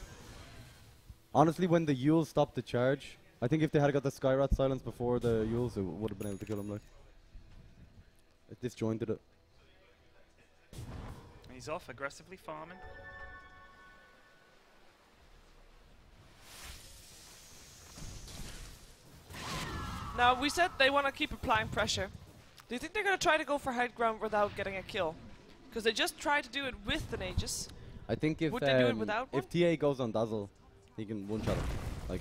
Honestly, when the Yule stopped the charge, I think if they had got the Skyrat silence before the Yules, it would have been able to kill him. Like, it disjointed it. And he's off aggressively farming. Now, we said they want to keep applying pressure. Do you think they're going to try to go for high ground without getting a kill? Because they just tried to do it with the Aegis. I think if Would they do it without one? if TA goes on Dazzle, he can one-shot him. Like,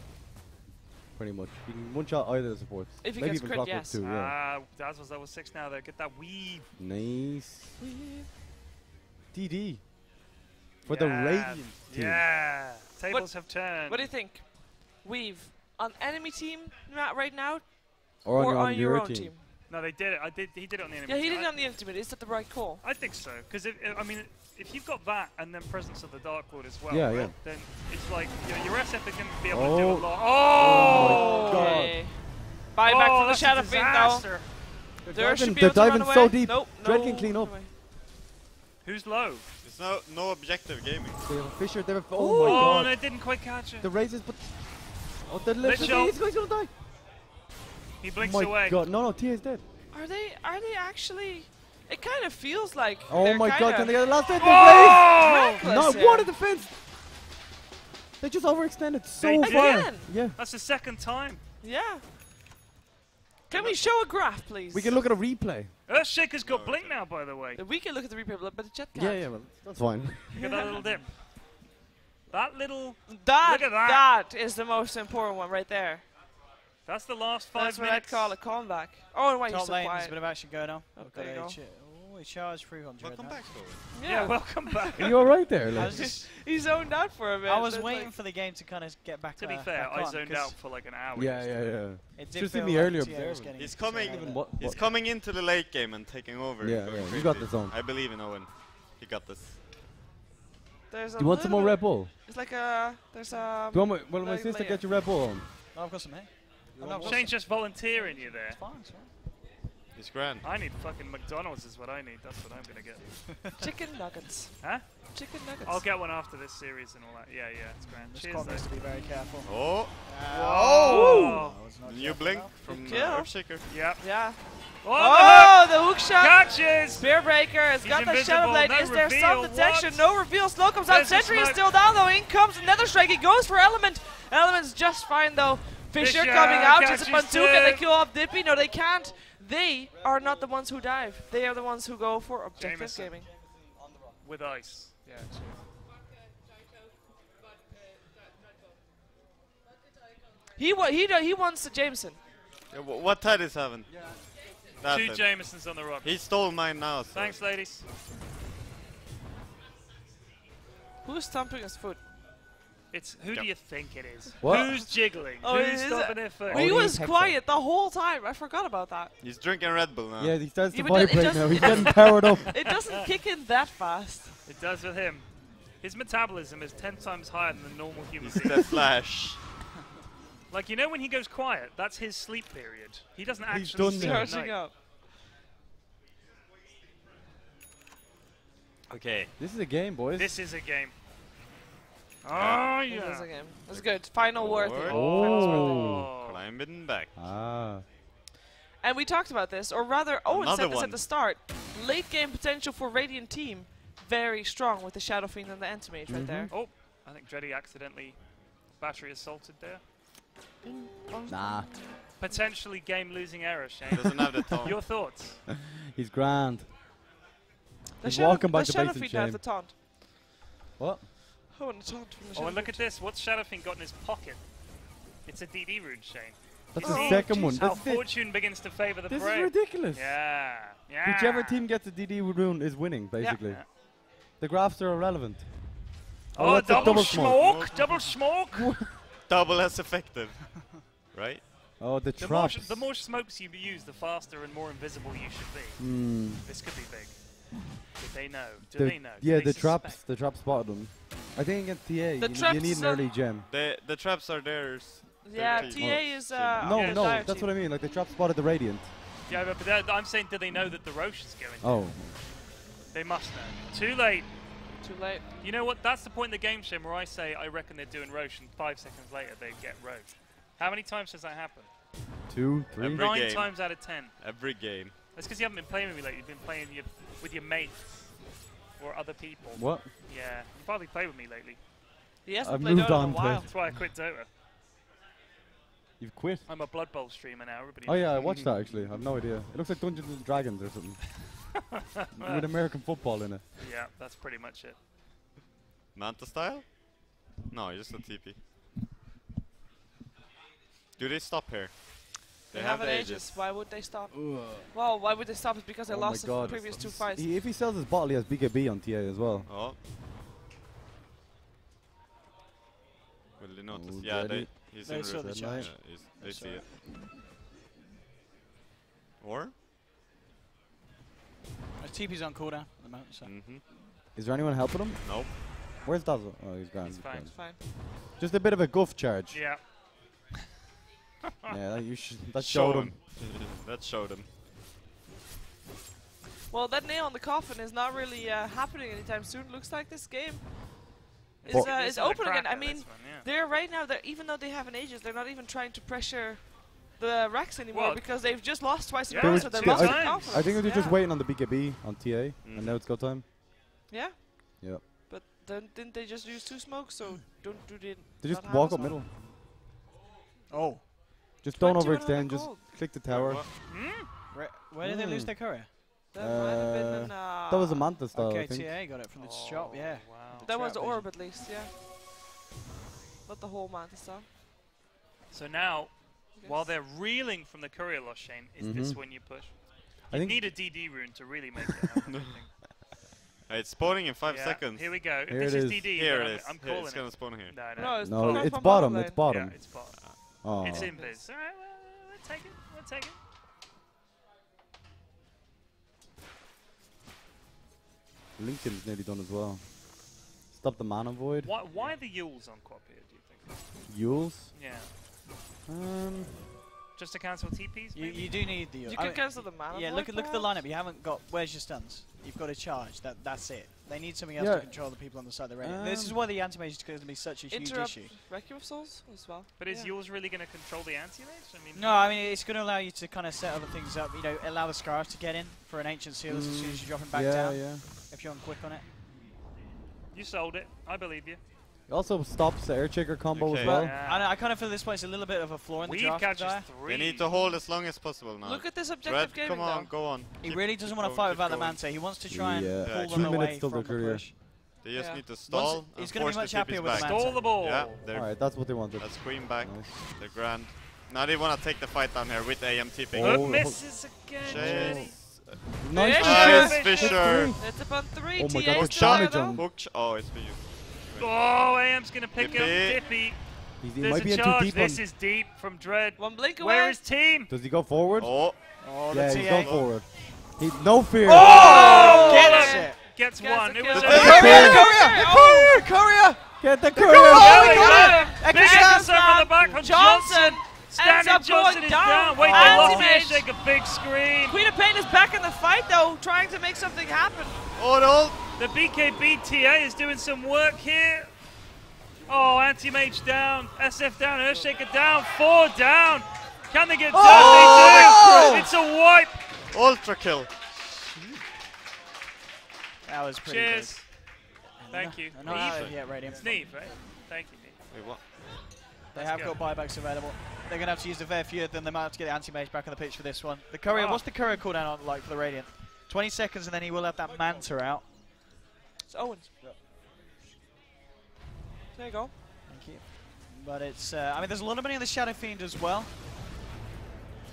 pretty much. He can one-shot either of the supports. If he Maybe gets even crit, Clockwork yes. too, yeah. Dazzle's level 6 now though. Get that weave. Nice. DD. For the Radiant team. Yeah. Tables have turned. What do you think? Weave on enemy team right now? Or on your own team? team? No, they did it. He did it on the enemy. Yeah, he team. did it on the enemy. Is that the right call? I think so. Because if you've got that and then presence of the Dark Lord as well, Yeah, right, yeah. then it's like your SF is going to be able to do a Oh. lot. Oh my Okay. Bye back from the that's a Shadow Fiend disaster. though. There should be They're able to run diving away. so deep. Nope, Dread no can clean up. away. Who's low? There's no objective gaming. They have a Fisher. They have a Oh, my god. no, it didn't quite catch it. The raises, but the lift. Mitchell. He's gonna die. He blinks My away. god, no, TA's dead. Are they actually? It kind of feels like. Oh they're my god, can they get the last hit? Oh! reckless No, here. what a defense! They just overextended so They did. far. Again? Yeah. That's the second time. Yeah. Can we show a graph, please? We can look at a replay. Earthshaker's got blink now, by the way. We can look at the replay, but the chat can't. Yeah, yeah, well, that's fine. Look at that little dip. That little... That, Look at that. that is the most important one right there. That's the last 5 That's what minutes. I'd call a comeback. Oh, why you're Top so lane, there's a quiet. bit of action going on. Oh, We've there got you a go. he charged through on Dread Welcome now. back, Story. Yeah, welcome back. Are you alright there? I Like? was just, He zoned out for a minute. I was That's waiting like- for the game to kind of get back. To be fair, back I on, zoned 'cause out for like an hour. Yeah, yeah, yeah. It did Just in feel the like early TA was observing. getting He's a coming. bit Even better. He's coming into the late game and taking over. Yeah, going yeah, you crazy. got the zone. I believe in Owen. He got this. There's a Do you want some more little Red Bull? bit- It's like a. There's a. Do you want my like sister layer. get your Red Bull on? No, I've got some here. Shane's just volunteering you there. It's fine, it's fine. He's grand. I need fucking McDonald's is what I need. That's what I'm going to get. Chicken nuggets. Huh? Chicken nuggets. I'll get one after this series and all that. Yeah, yeah, it's grand. This Cheers, cop needs though. to be very careful. Oh, Oh! I was not new careful blink enough. from Good kill. Earthshaker. Yep. Yeah. Oh, Oh, the hook shot. catches! Spear Breaker has He's got the invisible, Shadow Blade. no Is there some reveal, detection? what? No reveal. Slow comes out. There's the Sentry is smoke. still down though. In comes another strike. He goes for Element. Element's just fine though. Fisher Fisher coming out. catches It's a Bantuka. They two. kill off Dippy. No, they can't. They are not the ones who dive. They are the ones who go for objective Jameson. gaming. With ice. Yeah, cheers. He wants the Jameson. Yeah, what Ted is having? That Two Ted. Jamesons on the rock. He stole mine now. So. Thanks, ladies. Who's stomping his foot? It's who do you think it is? What? Who's jiggling? Oh, Who's is stopping it? their foot? Oh, He he's was Hexa. quiet the whole time. I forgot about that. He's drinking Red Bull now. Yeah, he starts to Yeah, but it vibrate now. doesn't- He's getting powered up. It doesn't kick in that fast. It does with him. His metabolism is 10 times higher than the normal human He's being. the Flash. Like, you know when he goes quiet, that's his sleep period. He doesn't He's actually done sleep now. at Charging night. up. Okay. This is a game, boys. This is a game. Oh, It is yeah. a game. That's good. Final word. Word. here. Oh. Climbing back. Ah. And we talked about this, or rather, Owen Another said this one. at the start. Late game potential for Radiant team, very strong with the Shadow Fiend and the Anti-Mage right there. Oh, I think Dreddy accidentally battery assaulted there. Nah. Potentially game-losing error, He Shane. doesn't have the tone. Your thoughts? He's grand. The He's walking back the to Shadow base in Fiend has shame. the taunt. What? Oh, and the taunt from the Oh, Shadow and look at Fiend. this. What's Shadowfiend got in his pocket? It's a DD rune, Shane. That's You the see second one. How That's it. fortune begins to favor the This is brave. ridiculous. Yeah. Yeah. Whichever team gets the DD rune is winning, basically. Yeah. The graphs are irrelevant. Oh, that's a double smoke. smoke! Double smoke! Double as effective. Right? Oh, the The more, traps. the more smokes you use, the faster and more invisible you should be. Hmm. This could be big. Did they know? Do The- they know? Do Yeah, they the traps. suspect? The traps spotted them. I think against TA, you traps need an are- early gem. The traps are theirs. Yeah, They're TA is No, yeah, no, dire that's team. what I mean. Like the trap spotted the Radiant. Yeah, but I'm saying, do they know that the Roche is going? Oh, They must know. Too late. Too late. You know what? That's the point in the game, Shim, where I say I reckon they're doing Roche, and 5 seconds later they get Roche. How many times has that happened? 2, 3. Every 9 game. times out of 10. Every game. That's because you haven't been playing with me lately. You've been playing with your mates or other people. What? Yeah, you probably played with me lately. He hasn't I've played moved Dota in on a to while. it. That's why I quit Dota. You've quit. I'm a Blood Bowl streamer now. Everybody. Oh yeah, I watched that actually. I have no idea. It looks like Dungeons and Dragons or something. With American football in it. Yeah, that's pretty much it. Manta style? No, just a TP. Do they stop here? They have ages. Why would they stop? Well, why would they stop? It's because they lost the previous 2 fights. If he sells his bottle, he has BKB on TA as well. Oh. Will they notice? Ooh, Yeah, ready. he's They in saw the reverse. charge. Yeah, they see it. Or? TP's on cooldown at the moment, so. Is there anyone helping him? Nope. Where's Dazzle? Oh, he's gone. He's fine. It's fine. Just a bit of a guff charge. Yeah. Yeah, that showed him. That showed him. Well, that nail on the coffin is not really happening anytime soon. Looks like this game is open again. I mean, they're right now, even though they have an Aegis, they're not even trying to pressure the Rex anymore because they've just lost twice in a row, so they lost the confidence. I think they're just waiting on the BKB on TA, and now it's go time. Yeah? Yeah. But then didn't they just use 2 smokes, so they just walk up middle. Oh. Just don't overextend, just click the tower. Where did they lose their courier? That might have been that was a Manta style, okay, I think. TA got it from the shop, yeah. Wow. That was the orb at least, yeah. Not the whole Manta style. So now, while they're reeling from the courier loss, Shane, is this when you push? You need a DD rune to really make it happen. It's spawning in 5 seconds. Here we go. Here If this is DD, here it is. I'm calling it's gonna spawn here. No, it's bottom. It's bottom. Yeah, it's bottom. Oh. It's in biz. Alright, we'll take it. We'll take it. Lincoln's nearly done as well. Stop the mana void. Why the Yules on Quap here, do you think? Yules? Yeah. Just to cancel TPs? You do need the. You can cancel the mana. Yeah, look at the lineup. You haven't got. Where's your stuns? You've got to charge. That's it. They need something else to control the people on the side of the radio. This is why the anti-mage is going to be such a huge issue. Requiem of Souls as well. But is yours really going to control the anti-mage? I mean, no, I mean it's going to allow you to kind of set other things up. You know, allow the Scarves to get in for an Ancient Sealers as soon as you drop him back down. Yeah. If you're on quick on it. You sold it. I believe you. It also stops the air checker combo as well. Yeah. I kind of feel this point's a little bit of a flaw in the draft. Catches 3. They need to hold as long as possible now. Look at this objective gaming come on, go on. He really doesn't want to fight without the Manta. He wants to try and pull them 2 away minutes till from the the career. push. They just need to stall. He's going to be much happier with the Manta. Stall the ball. Yeah, alright, that's what they wanted. That's Queen back. Nice. The Grand. Now they want to take the fight down here with AM tipping. Misses again. Nice Fisher. It's upon 3. Oh my god, Hook damage on. Oh, it's for you. Oh, AM's going to pick up Dippy. Dippy. He might be in too deep. This is deep from Dread. One blink away. Where is team? Does he go forward? Oh, yeah, he's going forward. No fear. Oh! Gets one. It was Courier! Get the courier! Oh, got him! Big Johnson on the back from Johnson. Standing Johnson is down. Wait, they lost it. Shake a big screen. Queen of Pain is back in the fight though, trying to make something happen. Oh no! The BKB TA is doing some work here. Oh, Anti-Mage down, SF down, Earthshaker down, 4 down. Can they get done? They do! It's a wipe. Ultra kill. That was pretty Cheers. good. Thank you. Not out of yet, Radiant. It's Neve, right? Thank you, Neve. Wait, what? They have got buybacks available. They're going to have to use a fair few, then they might have to get the Anti-Mage back on the pitch for this one. The courier, what's the courier cooldown on like for the Radiant? 20 seconds and then he will have that Manta out. It's Owens. Yep. There you go. Thank you. But it's, I mean, there's a lot of money on the Shadow Fiend as well.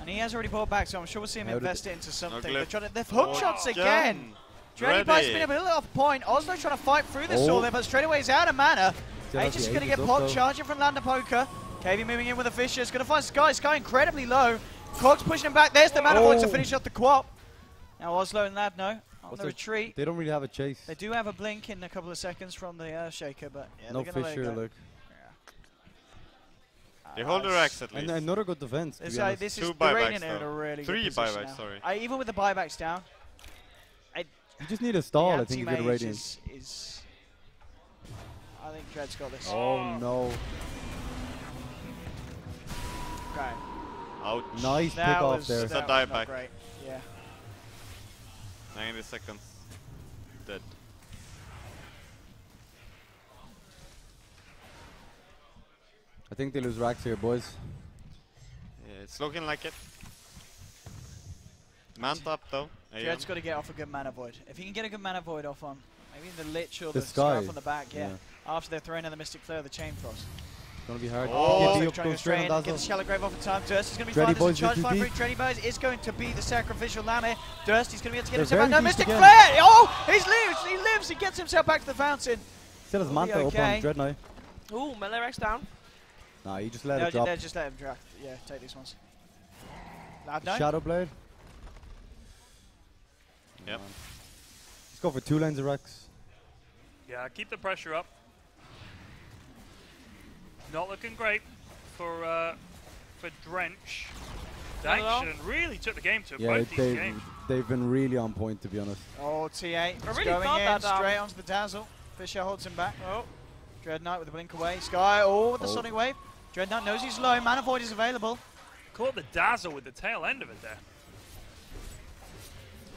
And he has already bought back, so I'm sure we'll see him invest it into something. They're hook shots again. Dready Pike's been a little off point. Oslo trying to fight through this all there, but straight away he's out of mana. Aegis is going to get popped, charging from Landa Poker. KV moving in with a Fisher. Is going to find Sky. Sky incredibly low. Cog's pushing him back. There's the mana void to finish off the Quap. Now Oslo and Lad on the retreat. They don't really have a chase. They do have a blink in a couple of seconds from the Earthshaker, but yeah, no they're going to let it go. Look. They hold their axe at least. And another good defense. This is 2 the buybacks in a really 3 good buybacks, now. sorry. Even with the buybacks down, you just need a stall, I think, you get a Radiant. I think Dread's got this. Oh no. Okay. Ouch. Nice pick off there. It's a dieback. Great. Yeah. 90 seconds. Dead. I think they lose racks here, boys. It's looking like it. Manta up though. Jed's got to get off a good mana void. If he can get a good mana void off on maybe the Lich or The the Sky. Scarf on the back, after they're throwing in the Mystic Flare or the Chain Frost. It's gonna be hard. Oh, Get trying to go straight in, get the Shallow Grave off in time. Dursty's going to be Dready fine. There's boys a charge with fire 2D. for Dready Boys. It's going to be the sacrificial lamb here. Dursty's going to be able to get They're himself back. very No, deep Mystic again. Flare! Oh, he lives. He gets himself back to the fountain. Still has Will be Manta up okay. on Dread Knight. Ooh, melee Rex down. Nah, you just let No, it drop. just let him drop. Yeah, take these ones. Loud down. Shadow Blade. Yep. Let's go for 2 lanes of Rex. Yeah, keep the pressure up. Not looking great for Drench. Not at all. Dank really took the game to Yeah, both these games. they've been really on point, to be honest. Oh, T8 I is really going thought in that, straight onto the Dazzle. Fisher holds him back. Oh. Dread Knight with the blink away. Sky, with the Sonic Wave. Dread Knight knows he's low. Mana Void is available. Caught the dazzle with the tail end of it there.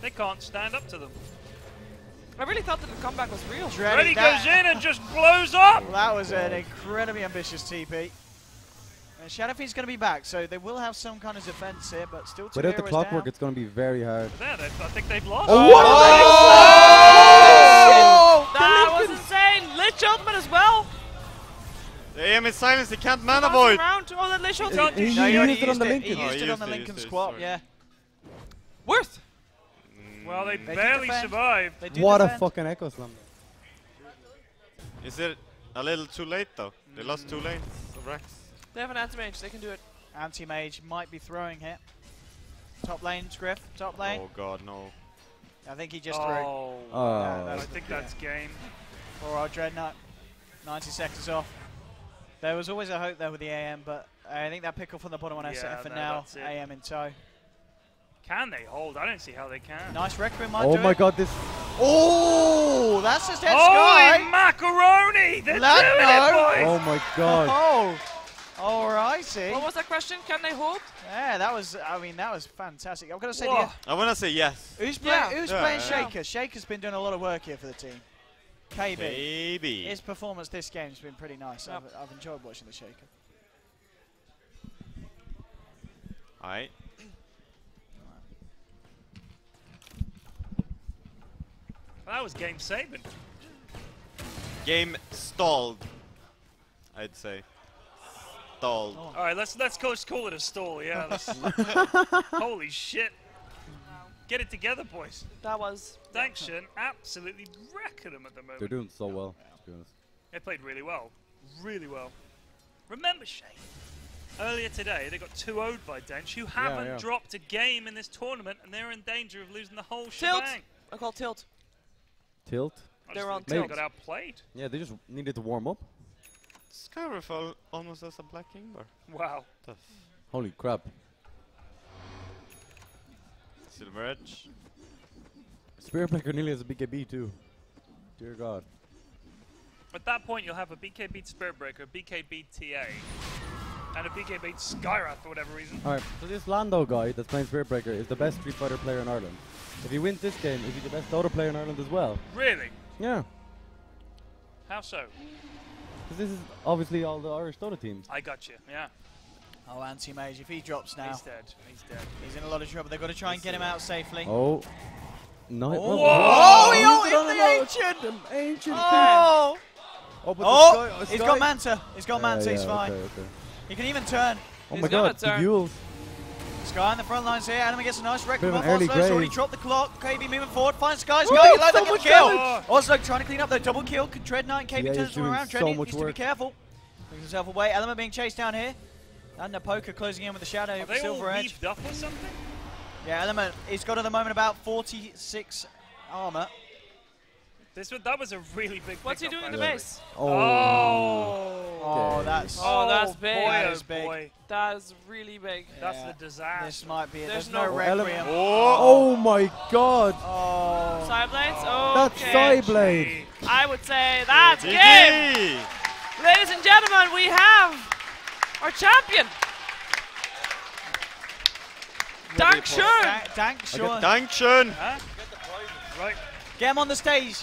They can't stand up to them. I really thought that the comeback was real. Ready goes in and just blows up! Well, that was an incredibly ambitious TP. And Shadow Fiend's going to be back, so they will have some kind of defense here, but still two Without the heroes clockwork, down. it's going to be very hard. There, I think they've lost. Oh, what? Oh! That was insane. Lich ultimate as well. The AM is silenced, he can't mana Bouncing void! around. Oh, the Lich He ultimate. used No, he already it on the He Lincoln. Oh, used he it on used the it, Lincoln used it, squat, sorry. yeah. Worth. Well, they They do barely defend. survived. They do What a defend. fucking Echo Slam. Is it a little too late though? They lost 2 lanes of Rex. They have an anti-mage. They can do it. Anti-mage might be throwing here. Top lane, Scriff. Top lane. Oh god, no. I think he just threw. Oh, Oh. Yeah, I that's think that's game. For our Dread Knight. 90 seconds off. There was always a hope there with the AM, but I think that pick off on the bottom on Yeah, SF for no, now. that's it. AM in tow. Can they hold? I don't see how they can. Nice Requiem might Oh do my it. god, this. Oh, that's just dead Holy Sky. macaroni! They're Lando. doing it, boys! Oh my god. Oh, alrighty. What was that question? Can they hold? Yeah, that was. I mean, that was fantastic. I'm gonna say, Whoa. I wanna say yes. who's Yeah. playing? Who's Yeah, playing yeah. Shaker? Shaker's been doing a lot of work here for the team. KB. Baby. His performance this game's been pretty nice. I've enjoyed watching the Shaker. Alright. That was game saving. Game stalled. I'd say. Stalled. Oh. All right, let's just call it a stall. Yeah. Holy shit! Get it together, boys. That was. Thanks, Shin. Absolutely wrecking them at the moment. They're doing so well, to be honest. They played really well. Really well. Remember, Shane, earlier today they got 2-0'd by Dench, who haven't yeah. dropped a game in this tournament, and they're in danger of losing the whole Tilt. shebang. I call tilt. Tilt? I They're just on think they tilt. got outplayed. Yeah, they just needed to warm up. Skyriff almost as a Black Ingvar. Wow. Tough. Holy crap. Silver Edge. Spirit Breaker nearly has a BKB too. Dear god. At that point, you'll have a BK beat Spirit Breaker, BK beat TA, and a BK beat Skyrath for whatever reason. Alright, so this Lando guy that's playing Spirit Breaker is the best Street Fighter player in Ireland. If he wins this game, is he the best Dota player in Ireland as well? Really? Yeah. How so? Because this is obviously all the Irish Dota teams. I got you. Yeah. Oh, Anti-Mage, if he drops now, He's dead. He's dead. he's in a lot of trouble. They've got to try and get him out safely. Oh. No. Oh, he used it hit on the ancient! The ancient Oh! Oh, but Oh! the He's got Manta. He's got Manta. He's yeah, fine. okay, okay. He can even turn. Oh He's my gonna god, the turn. Yules. Sky on the front lines here. Anima gets a nice wreck. Bit of Off an early Oslo's already grave. dropped the clock. KB moving forward. Finds Sky. Woo, Sky, you like so that much kill. damage. Oslo trying to clean up the double kill. Could Dread Knight and KB Yeah, turns he's him doing around. so Dready much needs to be work. careful. Brings himself away. Element being chased down here. And the poker closing in with the shadow. Are they all Silver Edge. weaved up or something? Yeah, Element. He's got at the moment about 46 armor. That was a really big. What's he pickup, doing in the actually. base? Oh. Oh, Okay. that's. Oh, that's big. Boy, That oh is big. boy. That is really big. That's Yeah. the disaster. This might be it. There's There's no no Requiem. Oh my god. Oh. Side blades? That's Okay. side blade. I would say that's game. GG! Ladies and gentlemen, we have our champion. Dank schön. Dank, schön. Dankeschön! Huh? Right. Get him on the stage.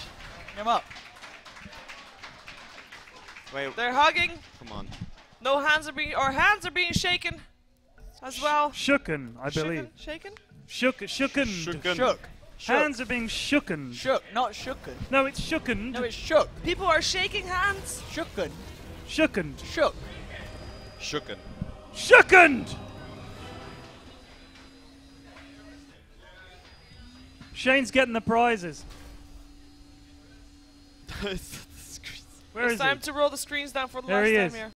Get him up. Wait, They're hugging. come on. No hands are being, or hands are being shaken. as well. Shooken, I believe. Shaken? Shooken. Shook. Hands are being shooken. Shook, not shooken. No, it's shooken. No, it's shook. People are shaking hands. Shooken. Shooken. Shook. Shooken. Shooken! Shane's getting the prizes. Where is It's time to roll the screens down for the There last he time is. here.